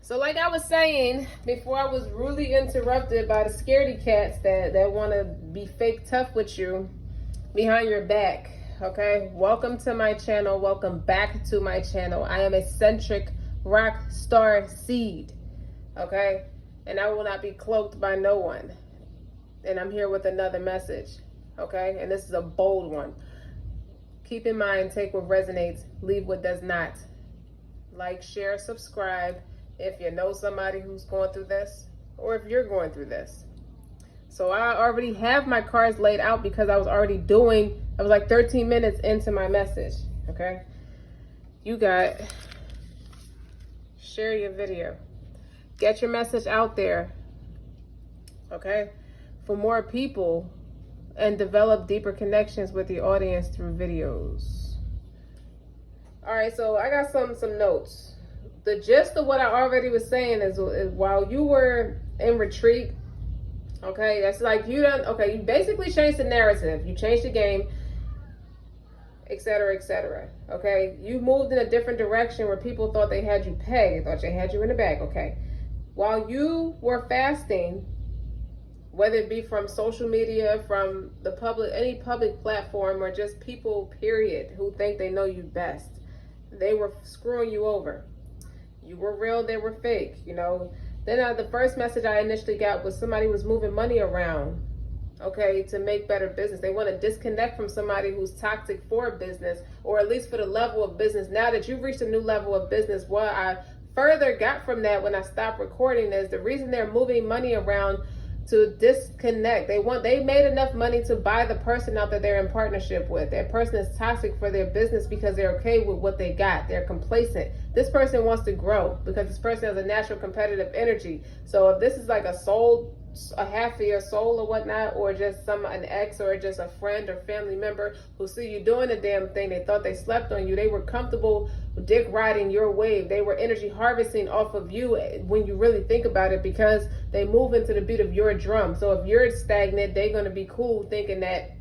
So like I was saying before, I was rudely interrupted by the scaredy cats that want to be fake tough with you behind your back. Okay, welcome to my channel. Welcome back to my channel. I am eccentric RockStar'Seed. Okay, and I will not be cloaked by no one. And I'm here with another message. Okay, and this is a bold one. Keep in mind, take what resonates, leave what does not. Like, share, subscribe if you know somebody who's going through this, or if you're going through this. So I already have my cards laid out because I was like 13 minutes into my message. Okay, you got, share your video, get your message out there, okay, for more people, and develop deeper connections with the audience through videos. All right, so I got some notes. The gist of what I already was saying is while you were in retreat, okay, that's like you basically changed the narrative. You changed the game, etc., etc. Okay, you moved in a different direction where people thought they had you pegged, thought they had you in the bag. Okay, while you were fasting, whether it be from social media, from the public, any public platform, or just people, period, who think they know you best, they were screwing you over. You were real, they were fake, you know. Then the first message I initially got was somebody was moving money around, okay, to make better business. They want to disconnect from somebody who's toxic for business, or at least for the level of business. Now that you've reached a new level of business, what I further got from that when I stopped recording is the reason they're moving money around to disconnect. They made enough money to buy the person out that they're in partnership with. That person is toxic for their business because they're okay with what they got. They're complacent. This person wants to grow because this person has a natural competitive energy. So if this is like a half of your soul or whatnot, or just an ex, or just a friend or family member who see you doing a damn thing, they thought they slept on you. They were comfortable dick riding your wave. They were energy harvesting off of you when you really think about it, because they move into the beat of your drum. So if you're stagnant, they're going to be cool thinking that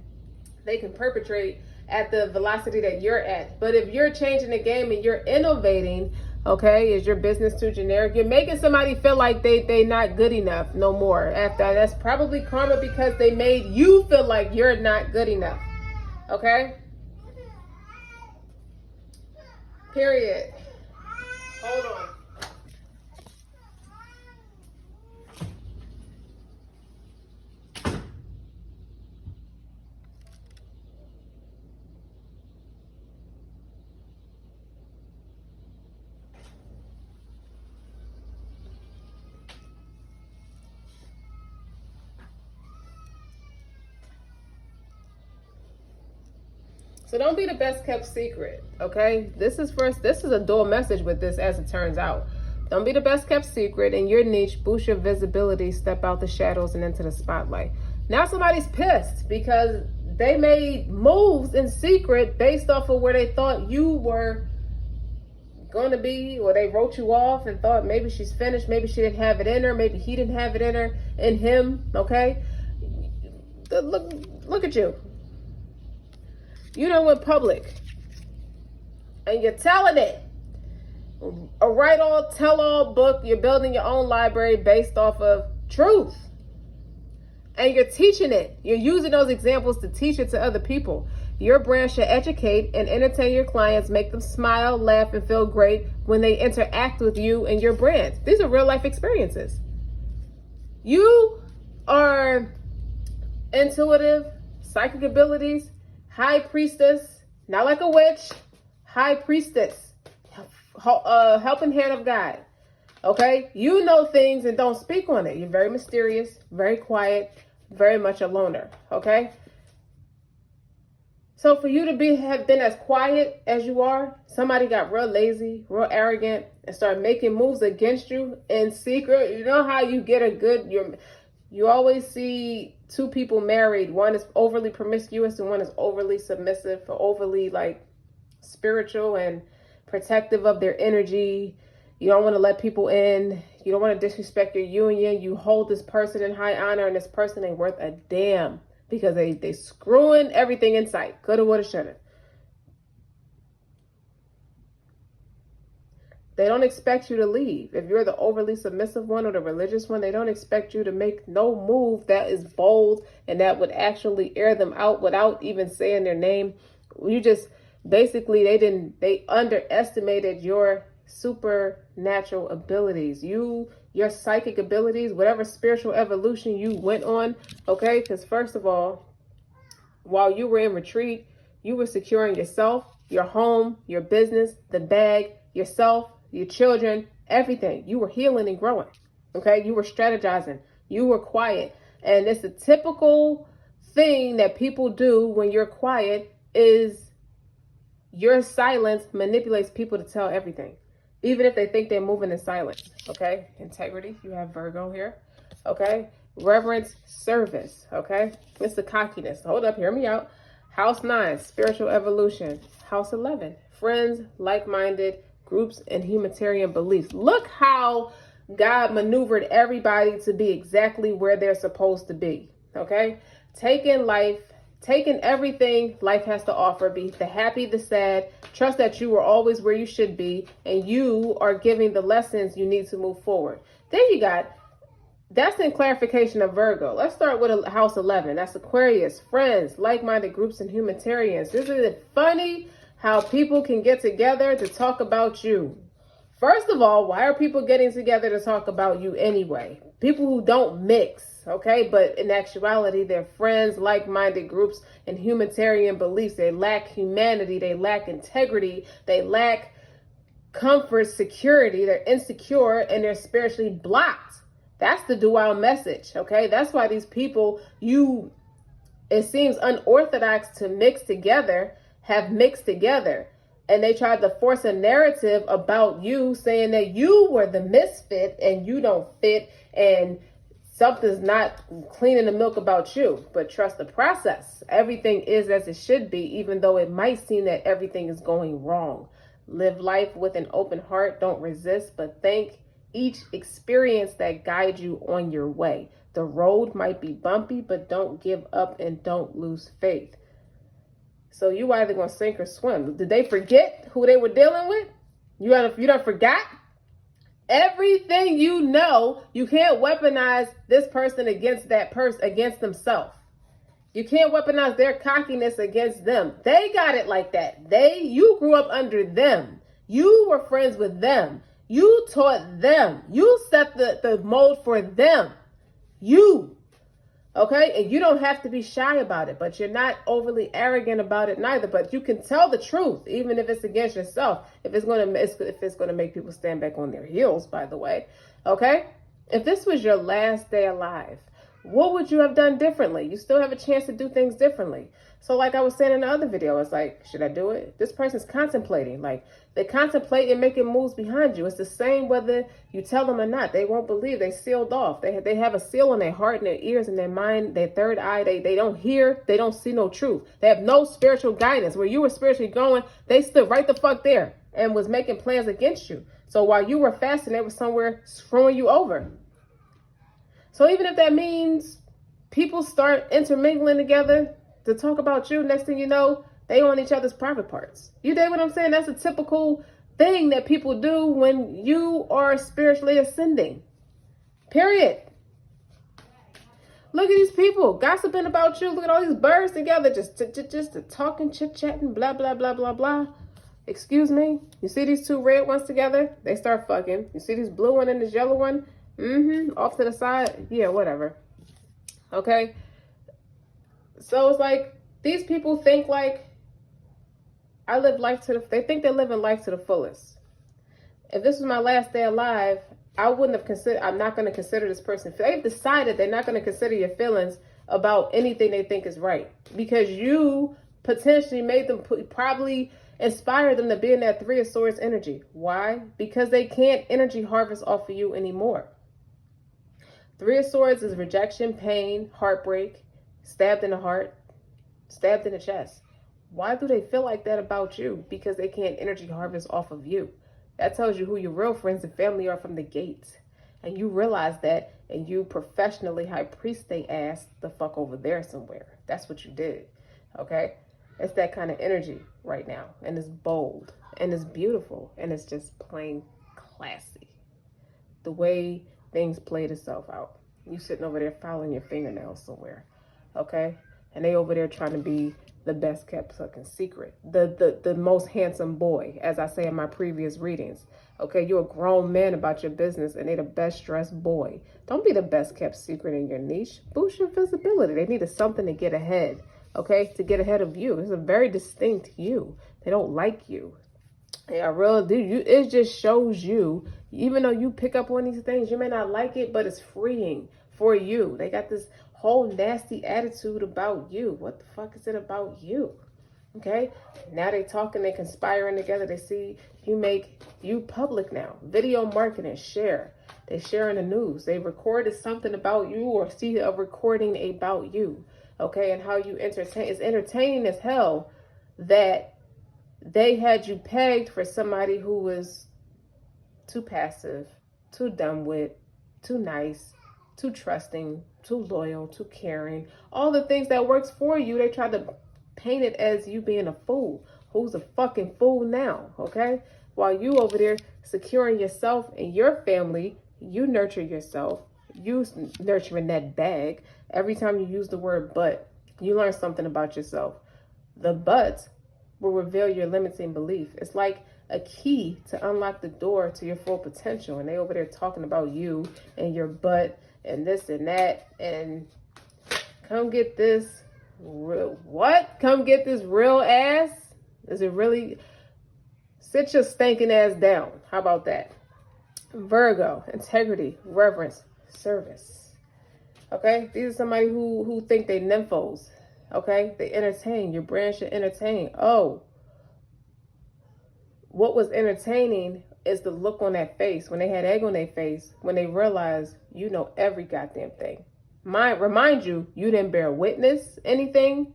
they can perpetrate at the velocity that you're at. But if you're changing the game and you're innovating, okay, is your business too generic? You're making somebody feel like they not good enough no more. After that's probably karma, because they made you feel like you're not good enough. Okay? Period. Hold on. So don't be the best kept secret, okay? This is a dual message with this, as it turns out. Don't be the best kept secret in your niche. Boost your visibility, step out the shadows and into the spotlight. Now somebody's pissed because they made moves in secret based off of where they thought you were going to be, or they wrote you off and thought maybe she's finished, maybe she didn't have it in her, maybe he didn't have it in her, in him, okay? Look at you. You know, in public, and you're telling it. A write-all, tell-all book. You're building your own library based off of truth. And you're teaching it. You're using those examples to teach it to other people. Your brand should educate and entertain your clients, make them smile, laugh, and feel great when they interact with you and your brand. These are real-life experiences. You are intuitive, psychic abilities, high priestess, not like a witch, high priestess, helping hand of God, okay? You know things and don't speak on it. You're very mysterious, very quiet, very much a loner, okay? So for you to have been as quiet as you are, somebody got real lazy, real arrogant, and started making moves against you in secret. You know how you get you always see two people married. One is overly promiscuous and one is overly submissive, or overly like spiritual and protective of their energy. You don't want to let people in. You don't want to disrespect your union. You hold this person in high honor, and this person ain't worth a damn because they screwing everything in sight. Coulda, woulda, shoulda. They don't expect you to leave. If you're the overly submissive one or the religious one, they don't expect you to make no move that is bold and that would actually air them out without even saying their name. You just, basically, they underestimated your supernatural abilities. Your psychic abilities, whatever spiritual evolution you went on, okay? Because first of all, while you were in retreat, you were securing yourself, your home, your business, the bag, yourself, your children, everything. You were healing and growing, okay? You were strategizing. You were quiet. And it's a typical thing that people do when you're quiet is your silence manipulates people to tell everything, even if they think they're moving in silence, okay? Integrity, you have Virgo here, okay? Reverence, service, okay? It's the cockiness. Hold up, hear me out. House 9, spiritual evolution. House 11, friends, like-minded groups, and humanitarian beliefs. Look how God maneuvered everybody to be exactly where they're supposed to be, okay? Taking everything life has to offer, be the happy, the sad, trust that you are always where you should be, and you are giving the lessons you need to move forward. Then you got, that's in clarification of Virgo. Let's start with house 11. That's Aquarius, friends, like-minded groups, and humanitarians. Isn't it funny how people can get together to talk about you? First of all, why are people getting together to talk about you anyway? People who don't mix, okay? But in actuality, they're friends, like-minded groups, and humanitarian beliefs. They lack humanity. They lack integrity. They lack comfort, security. They're insecure, and they're spiritually blocked. That's the dual message, okay? That's why these people, it seems unorthodox to mix together, have mixed together. And they tried to force a narrative about you, saying that you were the misfit and you don't fit and something's not cleaning the milk about you. But trust the process. Everything is as it should be, even though it might seem that everything is going wrong. Live life with an open heart. Don't resist, but thank each experience that guides you on your way. The road might be bumpy, but don't give up and don't lose faith. So you either gonna sink or swim. Did they forget who they were dealing with? You done forgot? Everything you know, you can't weaponize this person against that person, against themselves. You can't weaponize their cockiness against them. They got it like that. You grew up under them. You were friends with them. You taught them. You set the mold for them. Okay? And you don't have to be shy about it, but you're not overly arrogant about it neither. But you can tell the truth, even if it's against yourself. If it's gonna make people stand back on their heels, by the way. Okay? If this was your last day alive, what would you have done differently? You still have a chance to do things differently. So like I was saying in the other video, it's like, should I do it? This person's contemplating. Like, they contemplate and making moves behind you. It's the same whether you tell them or not. They won't believe. They sealed off. They have a seal on their heart and their ears and their mind, their third eye. They don't hear. They don't see no truth. They have no spiritual guidance. Where you were spiritually going, they stood right the fuck there and was making plans against you. So while you were fasting, they were somewhere screwing you over. So even if that means people start intermingling together to talk about you, next thing you know, they on each other's private parts. You dig what I'm saying? That's a typical thing that people do when you are spiritually ascending. Period. Look at these people gossiping about you. Look at all these birds together, just talking, chit-chatting, blah, blah, blah, blah, blah. Excuse me? You see these two red ones together? They start fucking. You see this blue one and this yellow one? Off to the side. Yeah, whatever. Okay. So it's like, these people think like, they think they're living life to the fullest. If this was my last day alive, I'm not going to consider this person. They've decided they're not going to consider your feelings about anything they think is right. Because you potentially made them, probably inspired them to be in that Three of Swords energy. Why? Because they can't energy harvest off of you anymore. Three of Swords is rejection, pain, heartbreak, stabbed in the heart, stabbed in the chest. Why do they feel like that about you? Because they can't energy harvest off of you. That tells you who your real friends and family are from the gates. And you realize that, and you professionally high priest they ass the fuck over there somewhere. That's what you did. Okay? It's that kind of energy right now. And it's bold. And it's beautiful. And it's just plain classy. The way things played itself out. You sitting over there filing your fingernails somewhere, okay? And they over there trying to be the best kept fucking secret. The most handsome boy, as I say in my previous readings. Okay, you're a grown man about your business and they the best dressed boy. Don't be the best kept secret in your niche. Boost your visibility. They needed something to get ahead, okay? To get ahead of you. It's a very distinct you. They don't like you. Yeah, real dude. It just shows you, even though you pick up on these things, you may not like it, but it's freeing for you. They got this whole nasty attitude about you. What the fuck is it about you? Okay, now they talking, they conspiring together. They see you make you public now. Video marketing, share. They sharing the news. They recorded something about you or see a recording about you. Okay, and how you entertain. It's entertaining as hell that they had you pegged for somebody who was too passive, too dumb-wit, too nice, too trusting, too loyal, too caring. All the things that works for you, they tried to paint it as you being a fool. Who's a fucking fool now, okay? While you over there securing yourself and your family, you nurture yourself. You nurturing that bag. Every time you use the word but, you learn something about yourself. The but will reveal your limiting belief. It's like a key to unlock the door to your full potential. And they over there talking about you and your butt and this and that. And come get this real, what? Come get this real ass? Is it really? Sit your stinking ass down. How about that? Virgo, integrity, reverence, service. Okay? These are somebody who think they nymphos. Okay? They entertain. Your brand should entertain. Oh. What was entertaining is the look on that face. When they had egg on their face, when they realized you know every goddamn thing. Remind you, you didn't bear witness anything.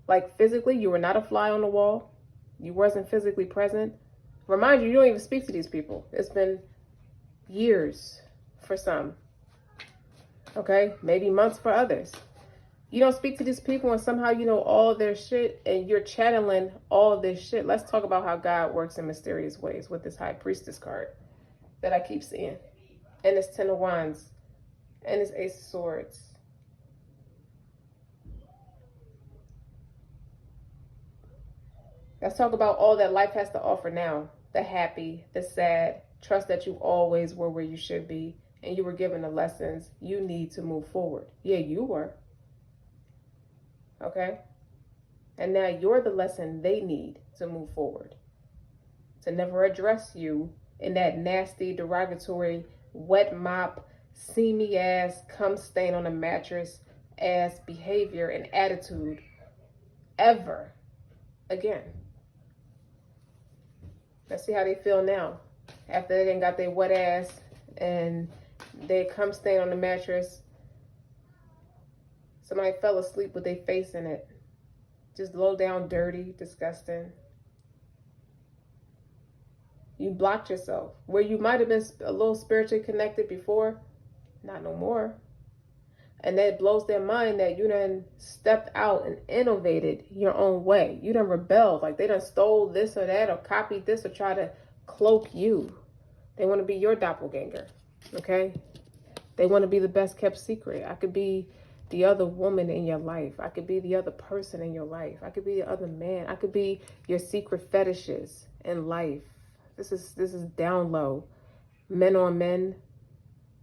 Like physically, you were not a fly on the wall. You wasn't physically present. Remind you, you don't even speak to these people. It's been years for some. Okay? Maybe months for others. You don't speak to these people and somehow you know all their shit and you're channeling all this shit. Let's talk about how God works in mysterious ways with this High Priestess card that I keep seeing. And this Ten of Wands. And this Ace of Swords. Let's talk about all that life has to offer now. The happy, the sad. Trust that you always were where you should be. And you were given the lessons you need to move forward. Yeah, you were. Okay? And now you're the lesson they need to move forward. To never address you in that nasty, derogatory, wet mop, seamy ass, cum stain on a mattress ass behavior and attitude ever again. Let's see how they feel now. After they done got their wet ass and they cum stain on the mattress. Somebody fell asleep with their face in it. Just low down, dirty, disgusting. You blocked yourself. Where you might have been a little spiritually connected before, not no more. And that blows their mind that you done stepped out and innovated your own way. You done rebelled. Like they done stole this or that or copied this or try to cloak you. They want to be your doppelganger. Okay? They want to be the best kept secret. I could be the other woman in your life. I could be the other person in your life. I could be the other man. I could be your secret fetishes in life. This is down low. Men on men,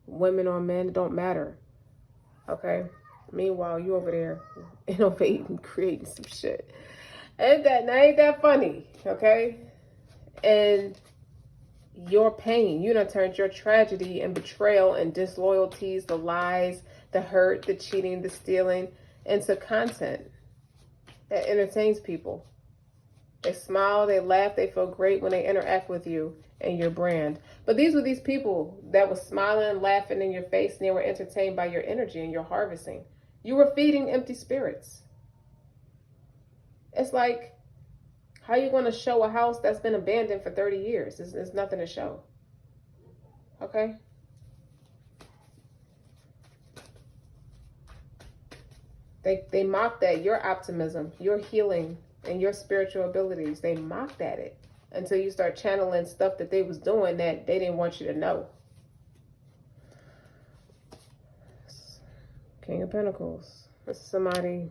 women on men, it don't matter. Okay? Meanwhile, you over there innovating, creating some shit. Ain't that funny? Okay? And your pain, you done turned your tragedy and betrayal and disloyalties, the lies, the hurt, the cheating, the stealing, into content that entertains people. They smile, they laugh, they feel great when they interact with you and your brand. But these were these people that were smiling, laughing in your face, and they were entertained by your energy and your harvesting. You were feeding empty spirits. It's like, how you going to show a house that's been abandoned for 30 years? There's nothing to show. Okay? They mocked at your optimism, your healing, and your spiritual abilities. They mocked at it. until you start channeling stuff that they was doing that they didn't want you to know. King of Pentacles. This is somebody,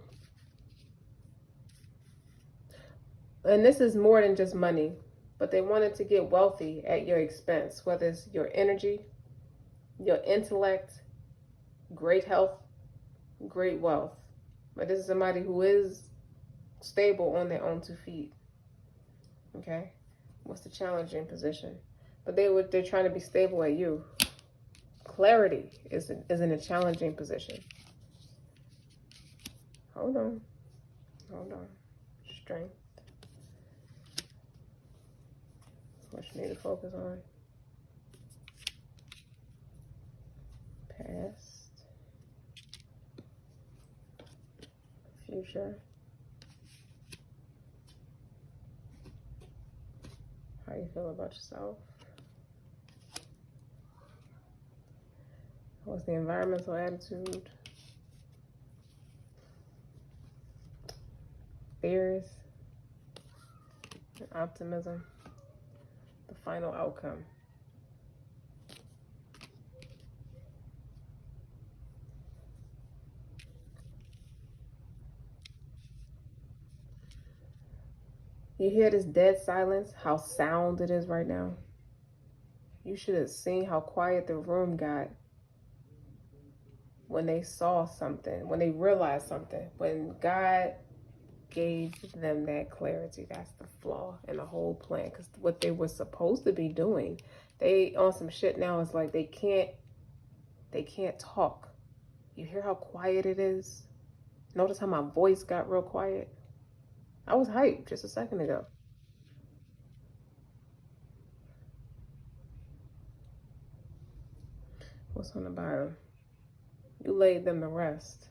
and this is more than just money, but they wanted to get wealthy at your expense, whether it's your energy, your intellect, great health, great wealth. But this is somebody who is stable on their own 2 feet. Okay? What's the challenging position? But they're trying to be stable at you. Clarity is in a challenging position. Hold on. Hold on. Strength. What you need to focus on. Past. Future. How you feel about yourself. What's the environmental attitude? Fears. And optimism. The final outcome. You hear this dead silence, how sound it is right now? You should have seen how quiet the room got when they saw something, when they realized something, when God gave them that clarity. That's the flaw in the whole plan, because what they were supposed to be doing, they on some shit now is like they can't talk. You hear how quiet it is? Notice how my voice got real quiet? I was hyped just a second ago. What's on the bottom? You laid them to rest.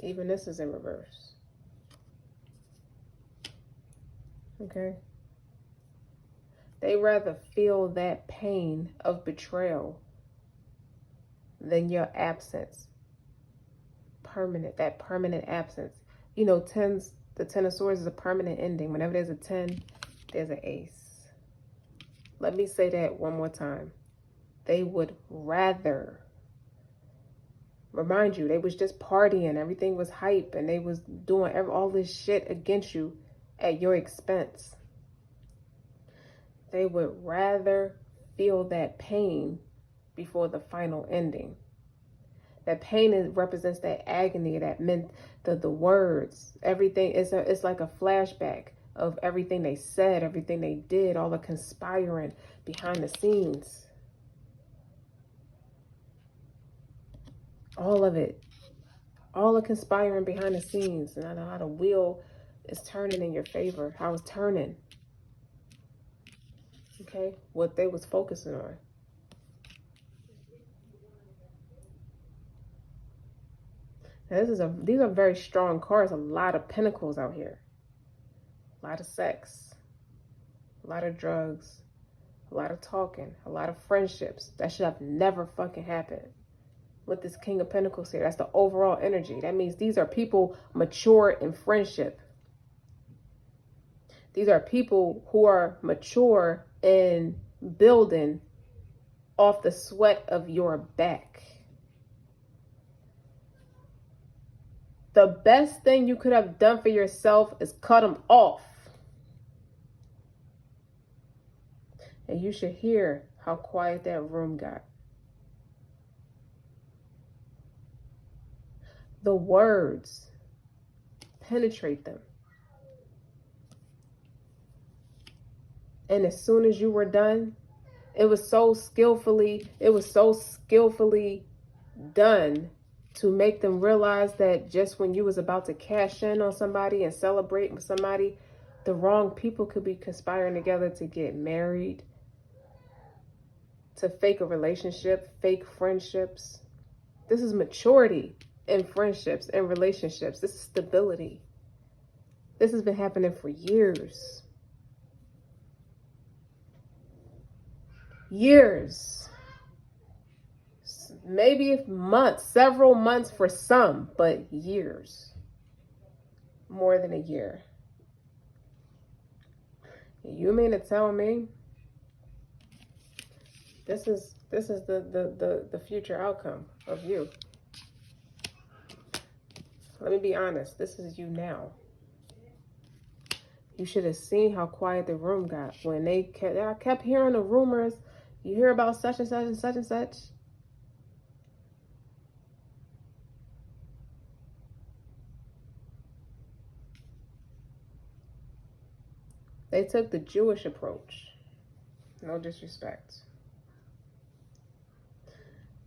Even this is in reverse. Okay? They rather feel that pain of betrayal than your absence. That permanent absence. You know, the 10 of Swords is a permanent ending. Whenever there's a 10, there's an ace. Let me say that one more time. They would rather, remind you, they was just partying. Everything was hype. And they was doing all this shit against you at your expense. They would rather feel that pain before the final ending. That pain represents that agony, that meant the words, everything. It's like a flashback of everything they said, everything they did, all the conspiring behind the scenes. All of it. All the conspiring behind the scenes. And I know how the wheel is turning in your favor. How it's turning. Okay? What they was focusing on. Now these are very strong cards. A lot of pentacles out here. A lot of sex. A lot of drugs. A lot of talking. A lot of friendships. That should have never fucking happened. With this King of Pentacles here. That's the overall energy. That means these are people mature in friendship. These are people who are mature in building off the sweat of your back. The best thing you could have done for yourself is cut them off. And you should hear how quiet that room got. The words penetrate them. And as soon as you were done, it was so skillfully done to make them realize that just when you was about to cash in on somebody and celebrate with somebody, the wrong people could be conspiring together to get married, to fake a relationship, fake friendships. This is maturity in friendships and relationships. This is stability. This has been happening for years. Years. Maybe months, several months for some, but years. More than a year. You mean to tell me this is the future outcome of you? Let me be honest. This is you now. You should have seen how quiet the room got when I kept hearing the rumors. You hear about such and such and such and such. They took the Jewish approach. No disrespect.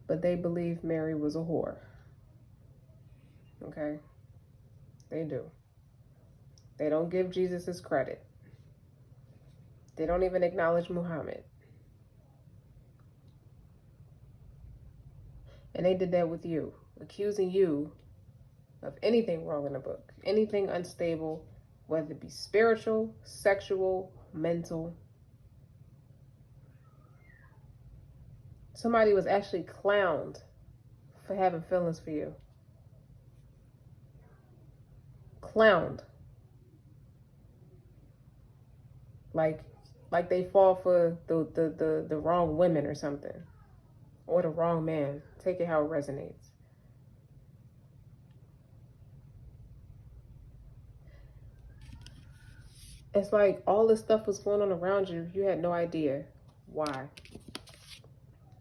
But they believe Mary was a whore. Okay? They do. They don't give Jesus his credit. They don't even acknowledge Muhammad. And they did that with you, accusing you of anything wrong in the book, anything unstable, whether it be spiritual, sexual, mental. Somebody was actually clowned for having feelings for you. Clowned. Like they fall for the wrong women or something. Or the wrong man. Take it how it resonates. It's like all this stuff was going on around you. You had no idea. Why?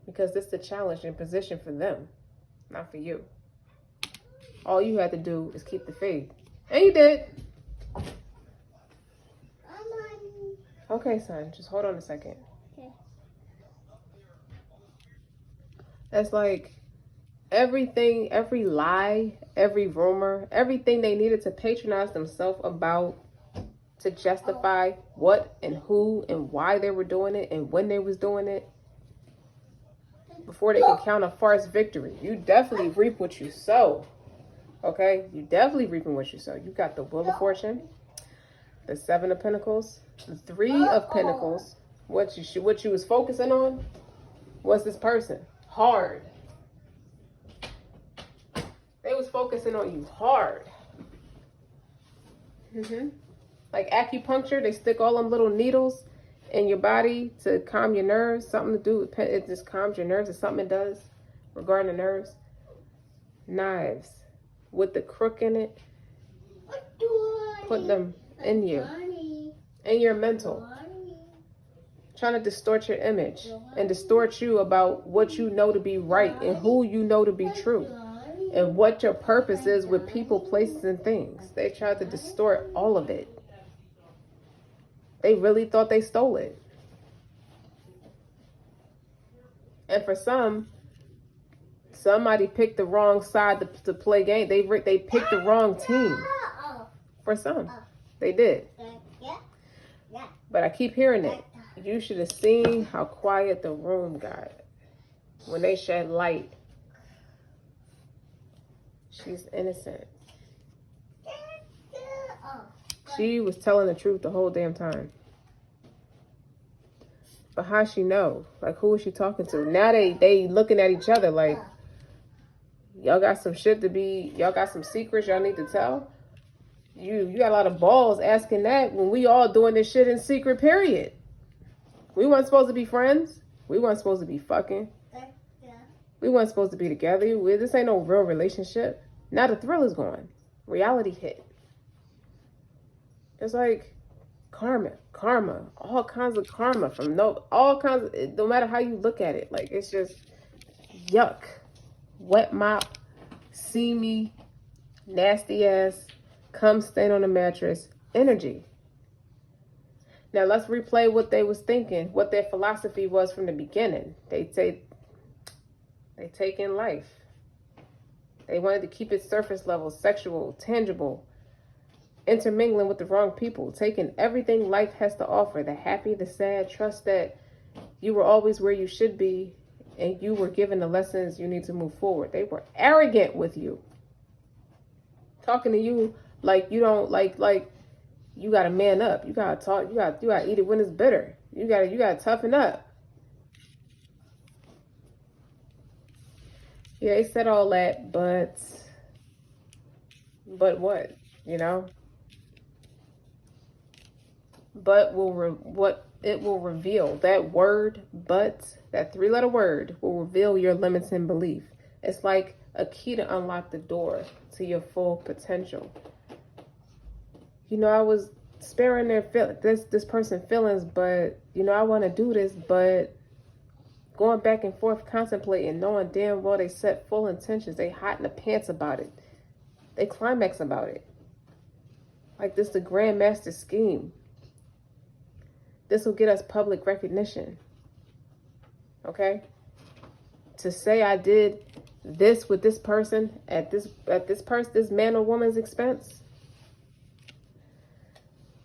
Because this is a challenge and position for them, not for you. All you had to do is keep the faith. And you did. Okay, son. Just hold on a second. Okay. It's like everything, every lie, every rumor, everything they needed to patronize themselves about, to justify what and who and why they were doing it and when they was doing it, before they can count a farce victory. You definitely reap what you sow. Okay? You definitely reaping what you sow. You got the Wheel of Fortune, the Seven of Pentacles, the Three of Pentacles. What you was focusing on was this person. Hard. They was focusing on you hard. Like acupuncture, they stick all them little needles in your body to calm your nerves. Something to do with it, just calms your nerves. It's something it does regarding the nerves. Knives with the crook in it. Put them in you, in your mental. Trying to distort your image and distort you about what you know to be right and who you know to be true and what your purpose is with people, places, and things. They tried to distort all of it. They really thought they stole it. And for somebody picked the wrong side to play game. They picked the wrong team. For some, they did. But I keep hearing it. You should have seen how quiet the room got when they shed light. She's innocent. She was telling the truth the whole damn time. But how she know? Like, who is she talking to? Now they looking at each other like, y'all got some shit to be, y'all got some secrets y'all need to tell? You got a lot of balls asking that when we all doing this shit in secret, period. We weren't supposed to be friends. We weren't supposed to be fucking. We weren't supposed to be together. This ain't no real relationship. Now the thrill is gone. Reality hit. It's like karma, all kinds of karma no matter how you look at it. Like, it's just yuck. Wet mop, see me, nasty ass, cum stain on the mattress, energy. Now let's replay what they was thinking, what their philosophy was from the beginning. They take in life. They wanted to keep it surface level, sexual, tangible, intermingling with the wrong people, taking everything life has to offer, the happy, the sad, trust that you were always where you should be and you were given the lessons you need to move forward. They were arrogant with you. Talking to you like you don't like you gotta man up. You gotta talk, you gotta eat it when it's bitter. You gotta toughen up. Yeah, they said all that, but what? You know? But what it will reveal, that word, but, that 3-letter word will reveal your limits and belief. It's like a key to unlock the door to your full potential. You know, I was sparing this person's feelings, but you know, I want to do this, but going back and forth, contemplating, knowing damn well they set full intentions, they hot in the pants about it, they climax about it. Like this, the grandmaster scheme. This will get us public recognition. Okay? To say I did this with this person at this man or woman's expense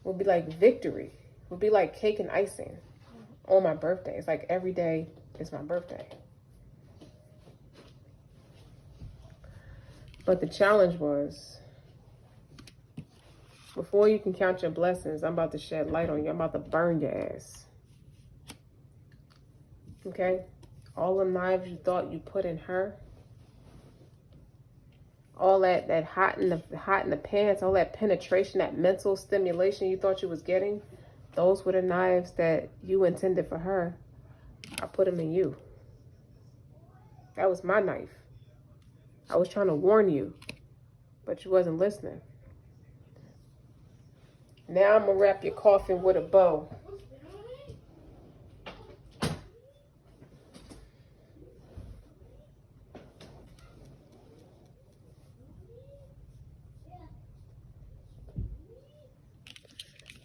will be like victory. Will be like cake and icing on my birthday. It's like every day is my birthday. But the challenge was, before you can count your blessings, I'm about to shed light on you. I'm about to burn your ass. Okay? All the knives you thought you put in her, all that hot in the pants, all that penetration, that mental stimulation you thought you was getting, those were the knives that you intended for her. I put them in you. That was my knife. I was trying to warn you, but you wasn't listening. Now I'm going to wrap your coffin with a bow.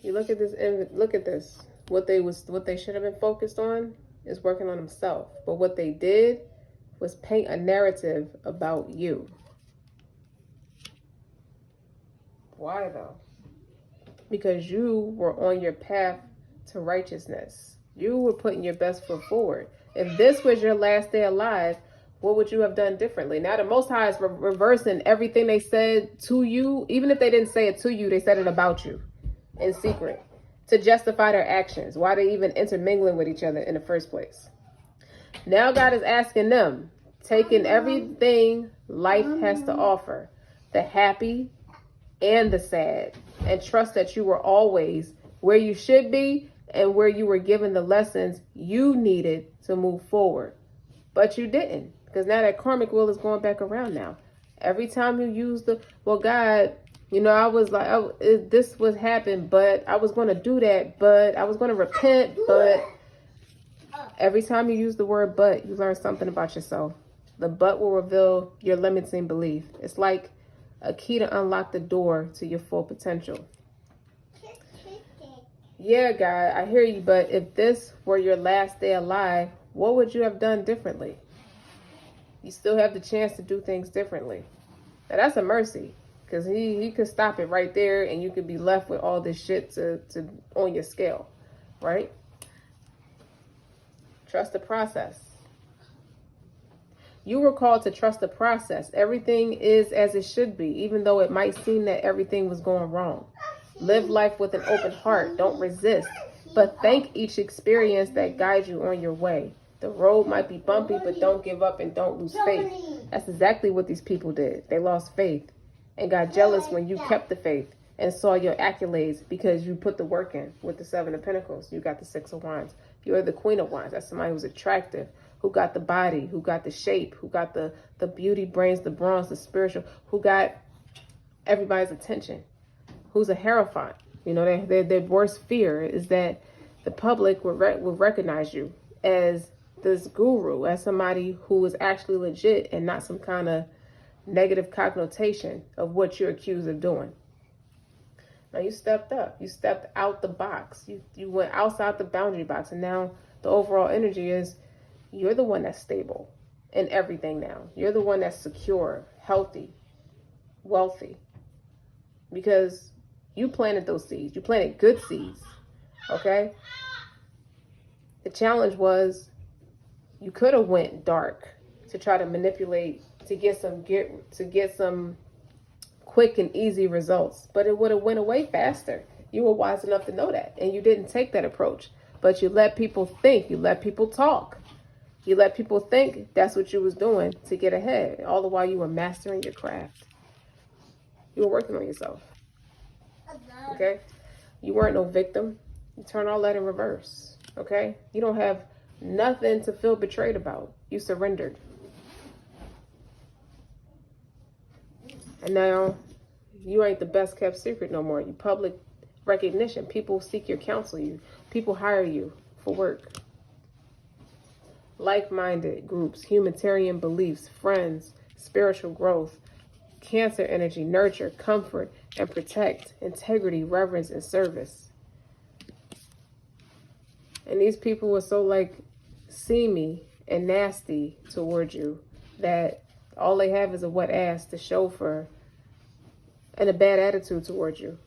You look at this. What they should have been focused on is working on themselves. But what they did was paint a narrative about you. Why though? Because you were on your path to righteousness. You were putting your best foot forward. If this was your last day alive, what would you have done differently? Now the Most High is reversing everything they said to you. Even if they didn't say it to you, they said it about you in secret to justify their actions. Why they even intermingling with each other in the first place. Now God is asking them, taking everything life has to offer, the happy and the sad, and trust that you were always where you should be and where you were given the lessons you needed to move forward. But you didn't, because now that karmic wheel is going back around now. Every time you use God, you know, I was like, this would happen, but I was going to do that, but I was going to repent, but every time you use the word but, you learn something about yourself. The but will reveal your limiting belief. It's like a key to unlock the door to your full potential. Yeah, God, I hear you, but if this were your last day alive, what would you have done differently? You still have the chance to do things differently. Now that's a mercy, because he could stop it right there and you could be left with all this shit to on your scale, right? Trust the process. You were called to trust the process. Everything is as it should be, even though it might seem that everything was going wrong. Live life with an open heart. Don't resist, but thank each experience that guides you on your way. The road might be bumpy, but don't give up and don't lose faith. That's exactly what these people did. They lost faith and got jealous when you kept the faith and saw your accolades because you put the work in with the 7 of Pentacles. You got the 6 of Wands. You're the Queen of Wands. That's somebody who's attractive, who got the body, who got the shape, who got the beauty, brains, the bronze, the spiritual, who got everybody's attention, who's a hierophant. You know, their worst fear is that the public will recognize you as this guru, as somebody who is actually legit and not some kind of negative connotation of what you're accused of doing. Now you stepped up. You stepped out the box. You went outside the boundary box. And now the overall energy is you're the one that's stable in everything now. You're the one that's secure, healthy, wealthy. Because you planted those seeds. You planted good seeds. Okay? The challenge was you could have went dark to try to manipulate to get some quick and easy results, but it would have went away faster. You were wise enough to know that, and you didn't take that approach. But you let people think, you let people talk, you let people think that's what you was doing to get ahead. All the while you were mastering your craft. You were working on yourself. Okay? You weren't no victim. You turn all that in reverse, okay? You don't have nothing to feel betrayed about. You surrendered. And now you ain't the best kept secret no more. You public recognition. People seek your counsel. People hire you for work. Like-minded groups, humanitarian beliefs, friends, spiritual growth, Cancer energy, nurture, comfort, and protect, integrity, reverence, and service. And these people were so like seamy and nasty towards you that all they have is a wet ass to show for and a bad attitude towards you.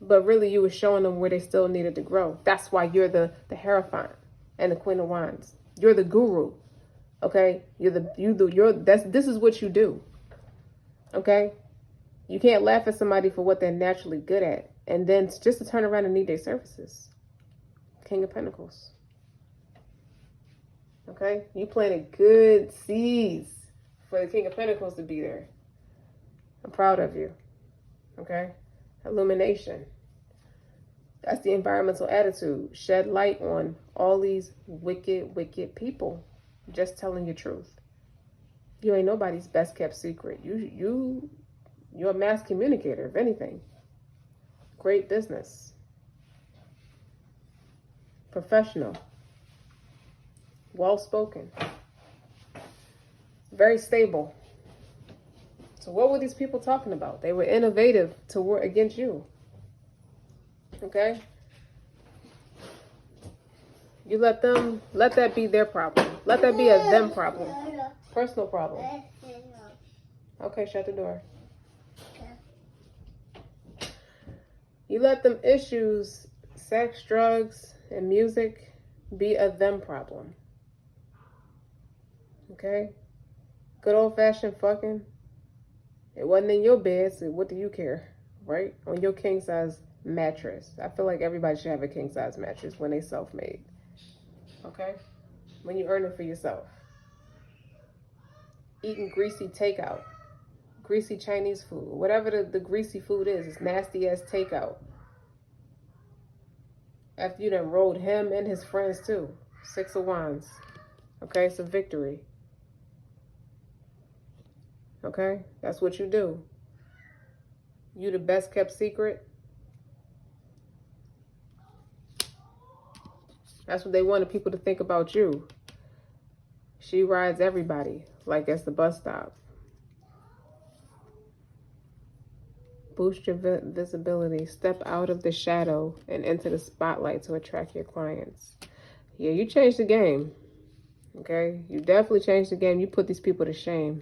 But really you were showing them where they still needed to grow. That's why you're the Hierophant and the Queen of Wands. You're the guru. Okay? This is what you do. Okay? You can't laugh at somebody for what they're naturally good at and then just to turn around and need their services. King of Pentacles. Okay? You planted good seeds for the King of Pentacles to be there. I'm proud of you. Okay? Illumination. That's the environmental attitude. Shed light on all these wicked, wicked people. Just telling your truth. You ain't nobody's best kept secret. You're a mass communicator, if anything. Great business. Professional. Well spoken. Very stable. So what were these people talking about? They were innovative to work against you. Okay? You let that be their problem. Let that be a them problem. Personal problem. Okay, shut the door. You let them issues, sex, drugs, and music be a them problem. Okay? Good old-fashioned fucking. It wasn't in your bed, so what do you care? Right? On your king-size mattress. I feel like everybody should have a king-size mattress when they self-made. Okay? When you earn it for yourself. Eating greasy takeout. Greasy Chinese food. Whatever the greasy food is, it's nasty as takeout. After you done rolled him and his friends too. 6 of Wands. Okay, it's a victory. Okay, that's what you do. You the best kept secret. That's what they wanted people to think about you. She rides everybody like it's the bus stop. Boost your visibility. Step out of the shadow and into the spotlight to attract your clients. Yeah, you changed the game. Okay? You definitely changed the game. You put these people to shame.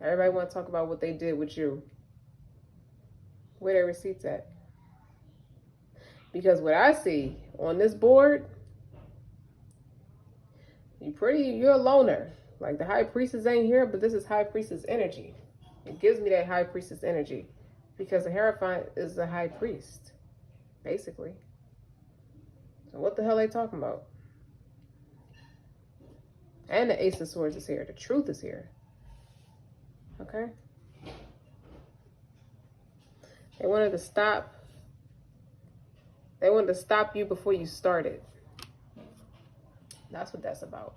Everybody want to talk about what they did with you. Where their receipts at? Because what I see on this board, you're a loner. Like the High Priestess ain't here, but this is High Priestess energy. It gives me that High Priestess energy. Because the Hierophant is the High Priest, basically. So what the hell are they talking about? And the Ace of Swords is here. The truth is here. Okay? They wanted to stop you before you started. That's what that's about.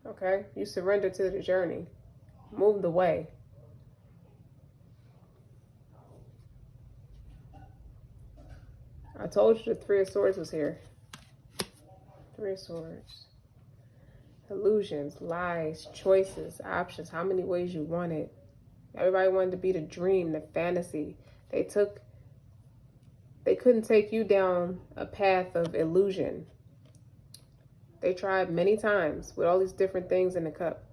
Okay? You surrendered to the journey. Moved away. I told you the 3 of Swords was here. 3 of Swords. Illusions, lies, choices, options, how many ways you want it. Everybody wanted to be the dream, the fantasy. They couldn't take you down a path of illusion. They tried many times with all these different things in the cup.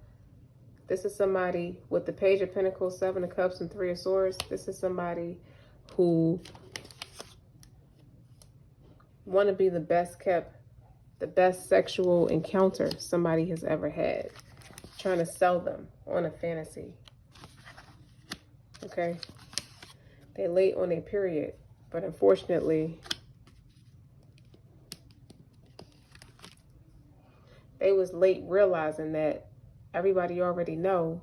This is somebody with the Page of Pentacles, 7 of Cups, and 3 of Swords. This is somebody who want to be the best kept, the best sexual encounter somebody has ever had. Trying to sell them on a fantasy. Okay? They late on their period, but unfortunately, they was late realizing that everybody already know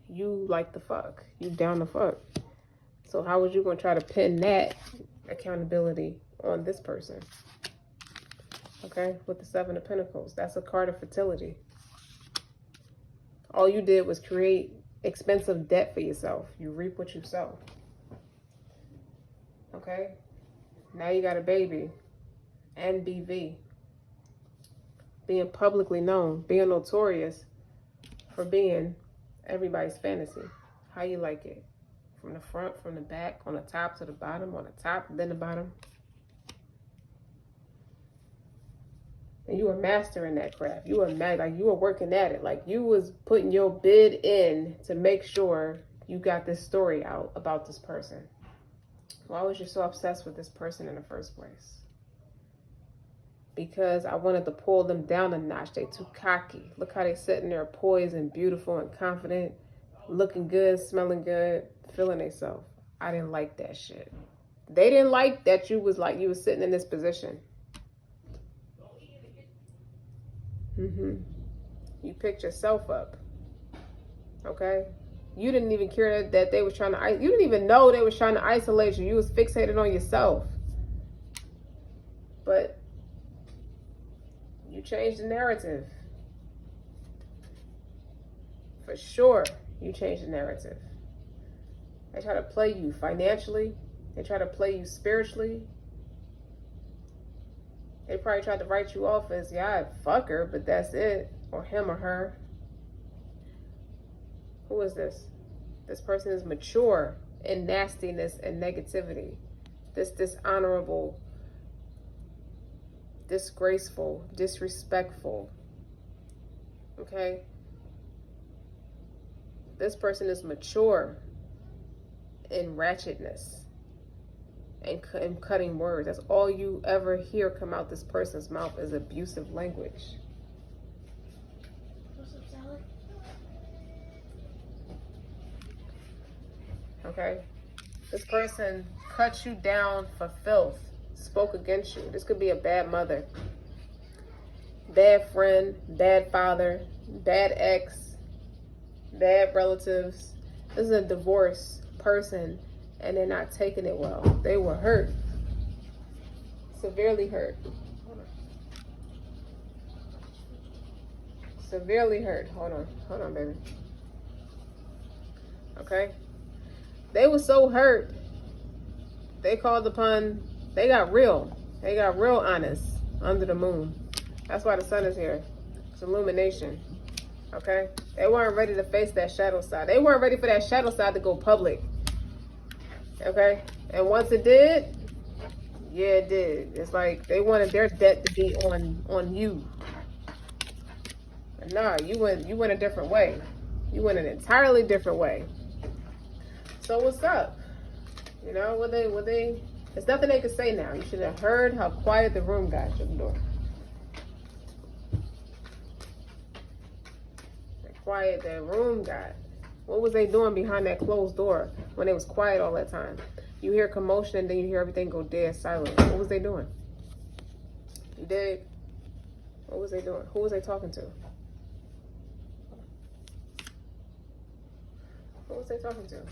you like the fuck. You down the fuck. So how was you going to try to pin that accountability on this person. Okay, with the Seven of Pentacles. That's a card of fertility. All you did was create expensive debt for yourself. You reap what you sow. Okay, now you got a baby. NBV. Being publicly known, being notorious for being everybody's fantasy. How you like it? From the front, from the back, on the top to the bottom, on the top, then the bottom. And you were mastering that craft. You were like you were working at it. Like you was putting your bid in to make sure you got this story out about this person. Why was you so obsessed with this person in the first place? Because I wanted to pull them down a notch. They too cocky. Look how they sitting there poised and beautiful and confident, looking good, smelling good, feeling themselves. I didn't like that shit. They didn't like that you was sitting in this position. You picked yourself up. Okay? You didn't even care that they was trying to, you didn't even know they was trying to isolate you. You was fixated on yourself. But you changed the narrative. For sure, you changed the narrative. They try to play you financially. They try to play you spiritually. They probably tried to write you off as, yeah, fuck her, but that's it. Or him or her. Who is this? This person is mature in nastiness and negativity. This dishonorable, disgraceful, disrespectful. Okay? This person is mature in ratchetness and cutting words. That's all you ever hear come out this person's mouth is abusive language. What's up, salad? Okay? This person cut you down for filth, spoke against you. This could be a bad mother, bad friend, bad father, bad ex, bad relatives. This is a divorced person and they're not taking it well. They were hurt, severely hurt. Severely hurt. Hold on, baby. Okay? They were so hurt, they got real. They got real honest under the moon. That's why the sun is here. It's illumination. Okay? They weren't ready to face that shadow side. They weren't ready for that shadow side to go public. Okay? And once it did, yeah, it did. It's like they wanted their debt to be on you. But nah, you went a different way. You went an entirely different way. So what's up? You know, what they there's nothing they could say now. You should have heard how quiet the room got at the door. How quiet that room got. What was they doing behind that closed door when it was quiet all that time? You hear commotion and then you hear everything go dead silent. What was they doing? You dig? What was they doing? Who was they talking to? Who was they talking to?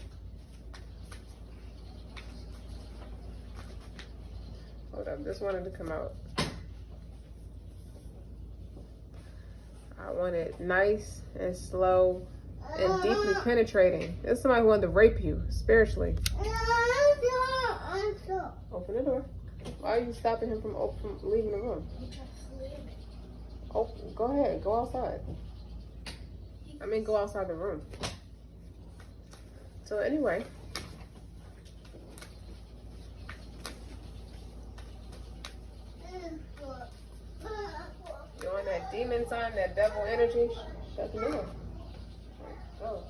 Hold up, this wanted to come out. I want it nice and slow and deeply penetrating. This is somebody who wanted to rape you spiritually. Open the door. Why are you stopping him from leaving the room? Oh, go ahead. Go outside. I mean, go outside the room. So anyway. You're on that demon time, that devil energy. Shut the door. Go.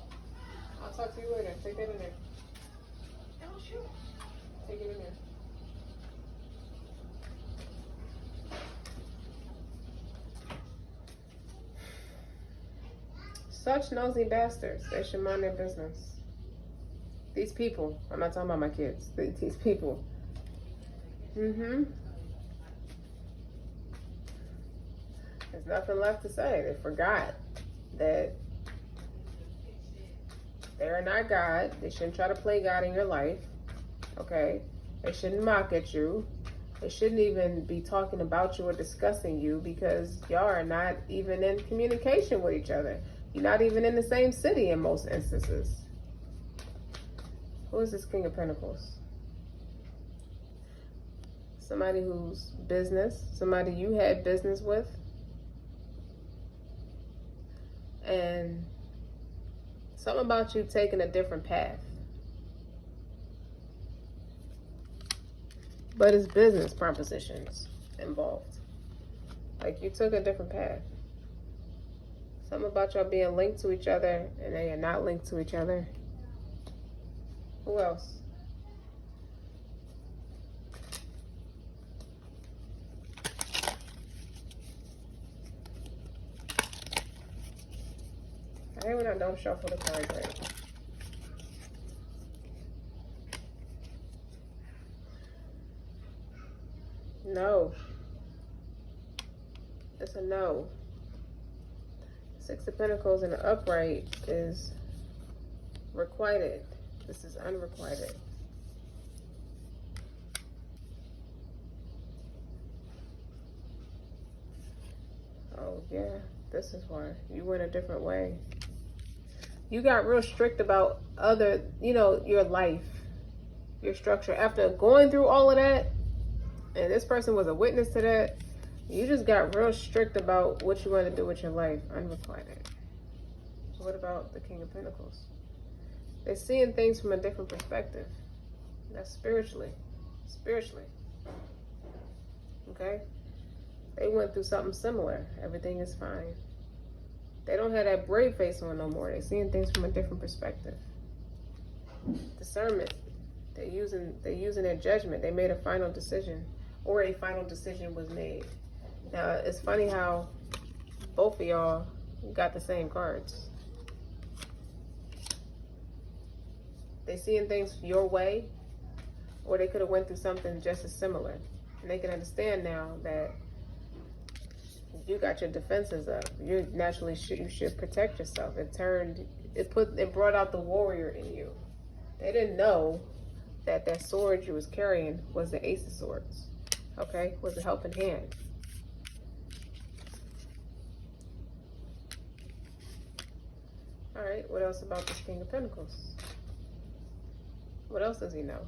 I'll talk to you later. Take that in there. Take it in there. Such nosy bastards. They should mind their business. These people. I'm not talking about my kids. These people. There's nothing left to say. They forgot that they're not God. They shouldn't try to play God in your life. Okay? They shouldn't mock at you. They shouldn't even be talking about you or discussing you because y'all are not even in communication with each other. You're not even in the same city in most instances. Who is this King of Pentacles? Somebody who's business, somebody you had business with. And something about you taking a different path. But it's business propositions involved. Like you took a different path. Something about y'all being linked to each other and they are not linked to each other. Who else? I hate when I don't shuffle the cards right. No. It's a no. Six of Pentacles in the upright is requited. This is unrequited. Oh yeah, this is why. You went a different way. You got real strict about other, your life, your structure. After going through all of that, and this person was a witness to that, you just got real strict about what you want to do with your life. Unrequited. So what about the King of Pentacles? They're seeing things from a different perspective. That's spiritually. Spiritually. Okay? They went through something similar. Everything is fine. They don't have that brave face on no more. They're seeing things from a different perspective. Discernment. They're using their judgment. They made a final decision. Or a final decision was made. Now, it's funny how both of y'all got the same cards. They seeing things your way, or they could have went through something just as similar. And they can understand now that you got your defenses up. You naturally should protect yourself. It brought out the warrior in you. They didn't know that sword you was carrying was the Ace of Swords. Okay, was a helping hand. All right, what else about this King of Pentacles? What else does he know?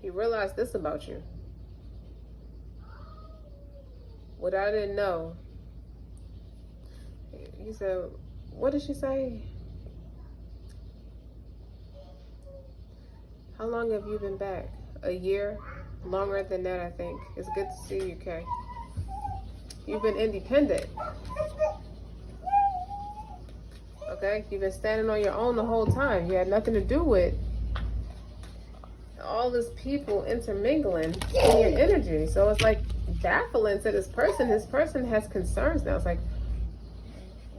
He realized this about you. What I didn't know, he said, what did she say? How long have you been back? A year? Longer than that, I think. It's good to see you, Kay. You've been independent. Okay? You've been standing on your own the whole time. You had nothing to do with all these people intermingling in your energy. So it's like baffling to this person. This person has concerns now. It's like,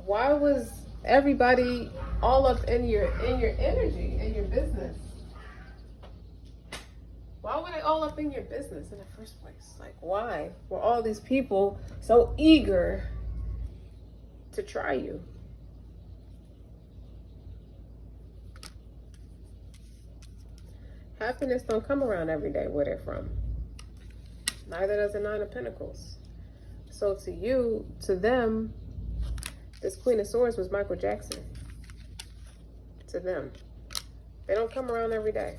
why was everybody all up in your energy, in your business? Why were they all up in your business in the first place? Like, why were all these people so eager to try you? Happiness don't come around every day where they're from. Neither does the Nine of Pentacles. So to them, this Queen of Swords was Michael Jackson. To them. They don't come around every day.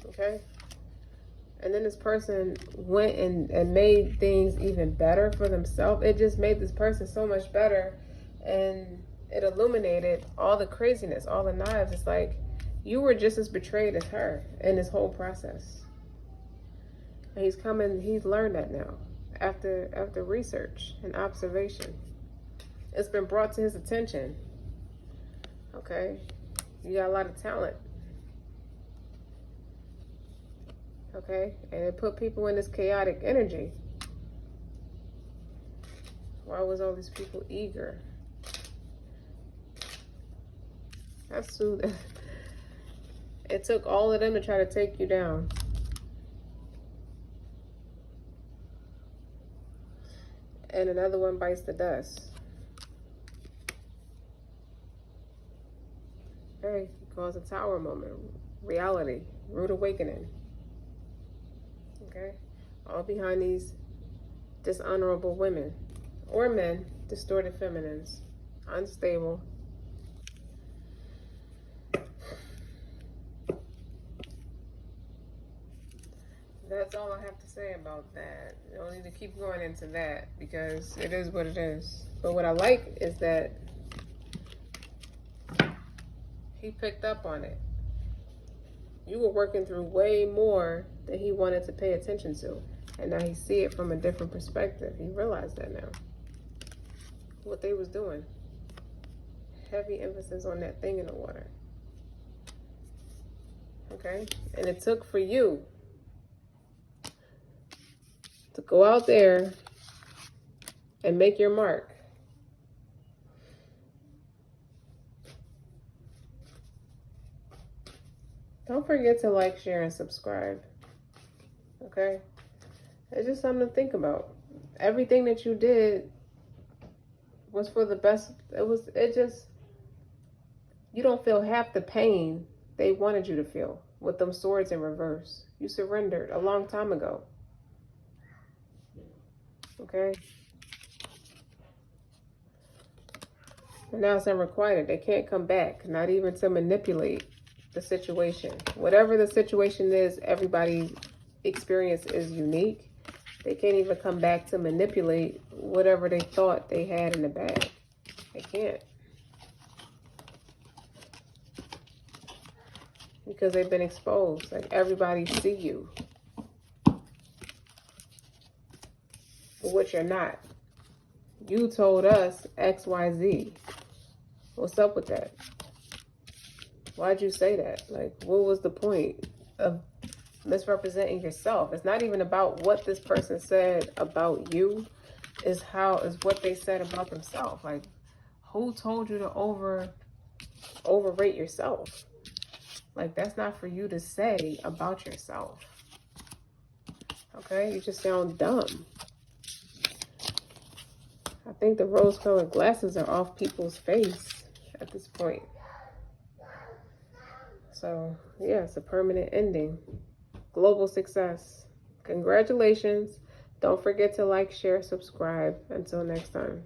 Okay? And then this person went and made things even better for themselves. It just made this person so much better. And it illuminated all the craziness, all the knives. It's like, you were just as betrayed as her in this whole process. And he's learned that now. After research and observation. It's been brought to his attention. Okay? You got a lot of talent. Okay? And it put people in this chaotic energy. Why was all these people eager? That's soothing. It took all of them to try to take you down. And another one bites the dust. Hey, it calls a tower moment. Reality. Rude awakening. Okay? All behind these dishonorable women or men, distorted feminines, unstable. That's all I have to say about that. You don't need to keep going into that because it is what it is. But what I like is that he picked up on it. You were working through way more than he wanted to pay attention to. And now he see it from a different perspective. He realized that now. What they was doing. Heavy emphasis on that thing in the water. Okay? And it took for you to go out there and make your mark. Don't forget to like, share, and subscribe. Okay? It's just something to think about. Everything that you did was for the best. You don't feel half the pain they wanted you to feel with them swords in reverse. You surrendered a long time ago. Okay? And now it's unrequited. They can't come back, not even to manipulate the situation. Whatever the situation is, everybody's experience is unique. They can't even come back to manipulate whatever they thought they had in the bag. They can't. Because they've been exposed. Like, everybody see you for what you're not. You told us XYZ. What's up with that? Why'd you say that? Like, what was the point of misrepresenting yourself? It's not even about what this person said about you. Is what they said about themselves. Like, who told you to overrate yourself? Like, that's not for you to say about yourself. Okay? You just sound dumb. I think the rose-colored glasses are off people's face at this point. So, yeah, it's a permanent ending. Global success. Congratulations. Don't forget to like, share, subscribe. Until next time.